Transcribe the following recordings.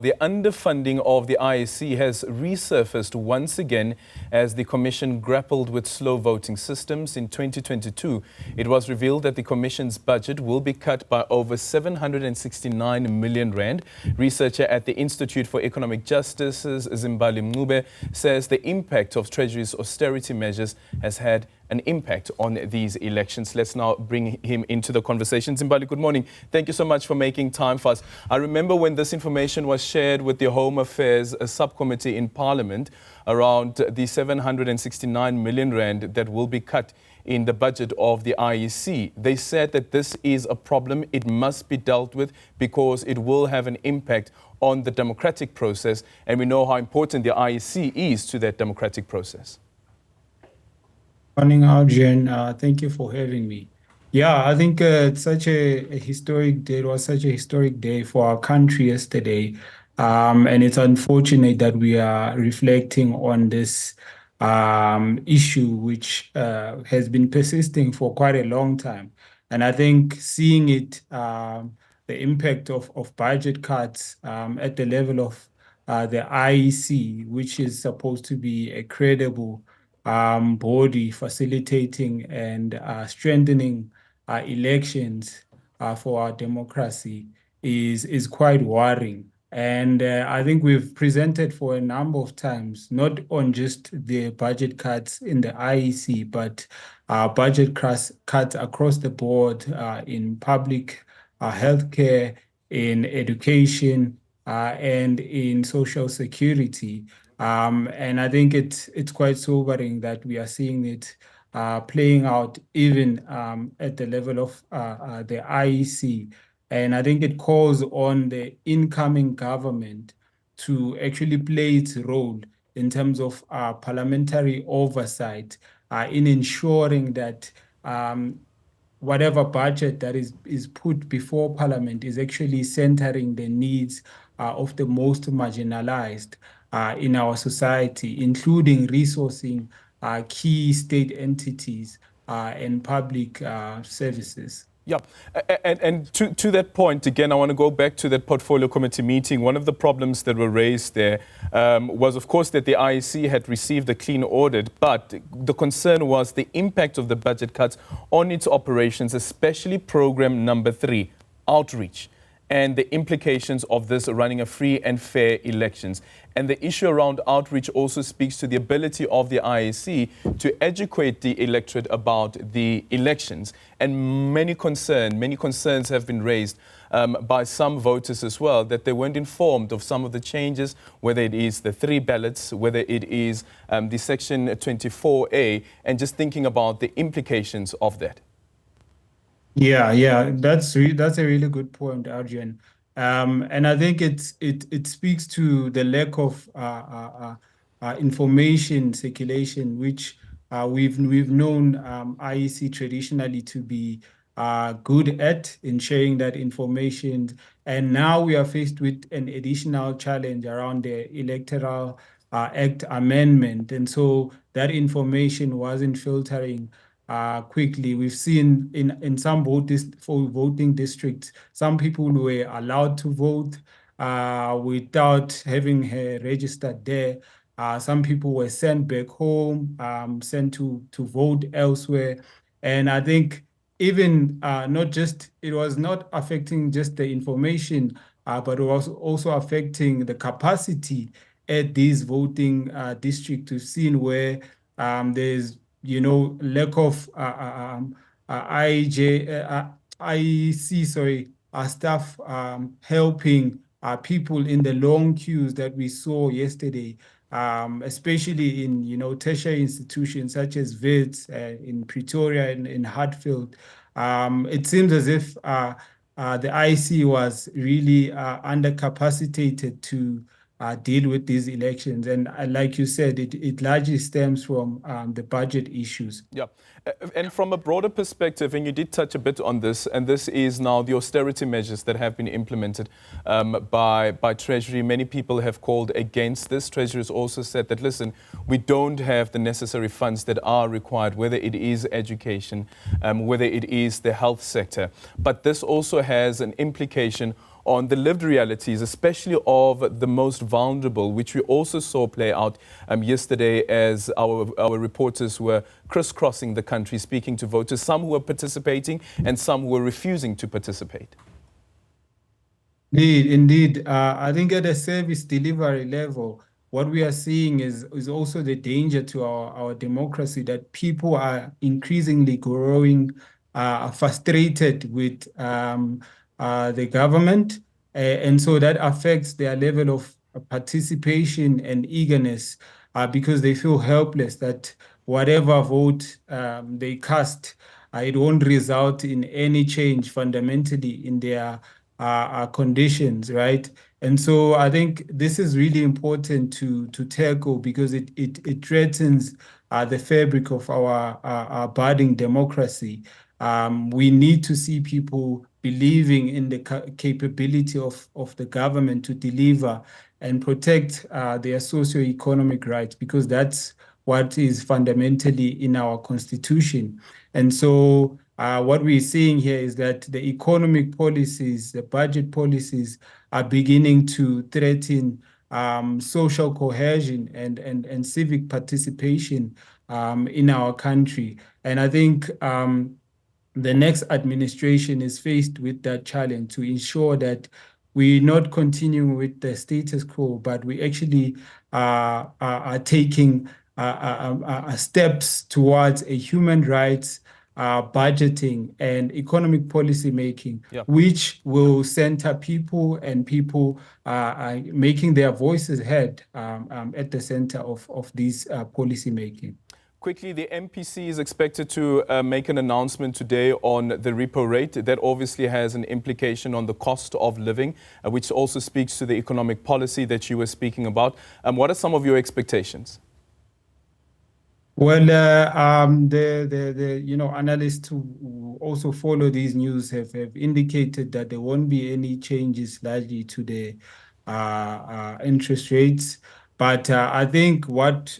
The underfunding of the IEC has resurfaced once again as the Commission grappled with slow voting systems. In 2022, it was revealed that the Commission's budget will be cut by over 769 million rand. Researcher at the Institute for Economic Justice's Zimbali Mncube says the impact of Treasury's austerity measures has had an impact on these elections. Let's now bring him into the conversation. Zimbali, good morning. Thank you so much for making time for us. I remember when this information was shared with the Home Affairs subcommittee in Parliament around the 769 million rand that will be cut in the budget of the IEC. They said that this is a problem. It must be dealt with because it will have an impact on the democratic process. And we know how important the IEC is to that democratic process. Morning, Aldrin. Thank you for having me. Yeah, I think it's such a historic day. It was such a historic day for our country yesterday. And it's unfortunate that we are reflecting on this issue, which has been persisting for quite a long time. And I think seeing it, the impact of budget cuts at the level of the IEC, which is supposed to be a credible body facilitating and strengthening elections for our democracy is quite worrying. And I think we've presented for a number of times, not on just the budget cuts in the IEC, but budget cuts across the board in public healthcare, in education, and in social security. And I think it's quite sobering that we are seeing it playing out even at the level of the IEC. And I think it calls on the incoming government to actually play its role in terms of parliamentary oversight in ensuring that whatever budget that is put before Parliament is actually centering the needs of the most marginalized in our society, including resourcing key state entities and public services. Yeah, and to that point, again, I want to go back to that portfolio committee meeting. One of the problems that were raised there was, of course, that the IEC had received a clean audit, but the concern was the impact of the budget cuts on its operations, especially program number 3, outreach, and the implications of this running a free and fair elections. And the issue around outreach also speaks to the ability of the IEC to educate the electorate about the elections. And many concerns have been raised by some voters as well, that they weren't informed of some of the changes, whether it is the 3 ballots, whether it is the Section 24A, and just thinking about the implications of that. Yeah, that's a really good point, Arjun. And I think it speaks to the lack of information circulation, which we've known IEC traditionally to be good at in sharing that information. And now we are faced with an additional challenge around the Electoral Act amendment, and so that information wasn't filtering quickly. We've seen in some voting districts, some people were allowed to vote without having registered there. Some people were sent back home, sent to vote elsewhere. And I think even it was not affecting just the information, but it was also affecting the capacity at these voting districts. We've seen where there's lack of IEC staff helping people in the long queues that we saw yesterday, especially in tertiary institutions such as WITS in Pretoria and in Hartfield. It seems as if the IEC was really undercapacitated to deal with these elections. And like you said, it largely stems from the budget issues. Yeah. And from a broader perspective, and you did touch a bit on this, and this is now the austerity measures that have been implemented by Treasury. Many people have called against this. Treasury has also said that, listen, we don't have the necessary funds that are required, whether it is education, whether it is the health sector. But this also has an implication on the lived realities, especially of the most vulnerable, which we also saw play out yesterday as our reporters were crisscrossing the country, speaking to voters, some who were participating and some who were refusing to participate. Indeed. I think at a service delivery level, what we are seeing is also the danger to our democracy, that people are increasingly growing frustrated with the government. And so that affects their level of participation and eagerness because they feel helpless that whatever vote they cast, it won't result in any change fundamentally in their conditions, right? And so I think this is really important to tackle because it threatens the fabric of our budding democracy. We need to see people believing in the capability of the government to deliver and protect their socio-economic rights, because that's what is fundamentally in our constitution. And so what we're seeing here is that the economic policies, the budget policies are beginning to threaten social cohesion and civic participation in our country. And I think the next administration is faced with that challenge to ensure that we're not continuing with the status quo, but we actually are taking steps towards a human rights budgeting and economic policy making, which will center people and people making their voices heard at the center of this policy making. Quickly, the MPC is expected to make an announcement today on the repo rate. That obviously has an implication on the cost of living, which also speaks to the economic policy that you were speaking about. What are some of your expectations? Well, the analysts who also follow these news have indicated that there won't be any changes largely to the interest rates. But I think what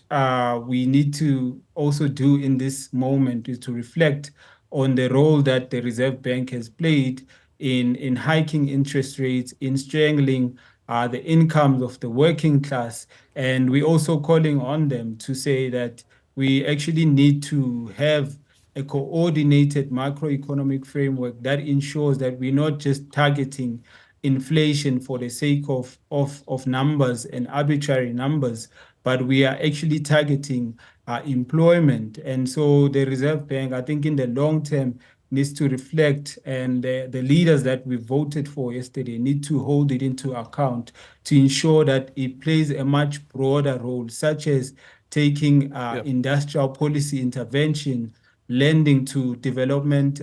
we need to also do in this moment is to reflect on the role that the Reserve Bank has played in hiking interest rates, in strangling the incomes of the working class. And we're also calling on them to say that we actually need to have a coordinated macroeconomic framework that ensures that we're not just targeting inflation for the sake of numbers and arbitrary numbers, but we are actually targeting employment. And so the Reserve Bank, I think in the long term, needs to reflect, and the leaders that we voted for yesterday need to hold it into account to ensure that it plays a much broader role, such as taking industrial policy intervention, lending to development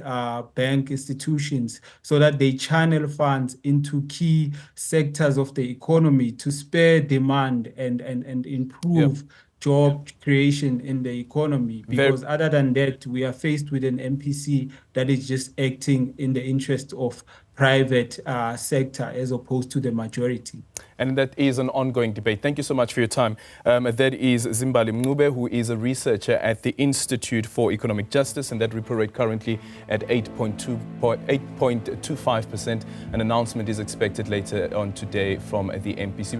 bank institutions so that they channel funds into key sectors of the economy to spur demand and improve job creation in the economy. Because other than that, we are faced with an MPC that is just acting in the interest of private sector as opposed to the majority. And that is an ongoing debate. Thank you so much for your time. That is Zimbali Mncube, who is a researcher at the Institute for Economic Justice, and that repo rate currently at 8.25%. An announcement is expected later on today from the MPC.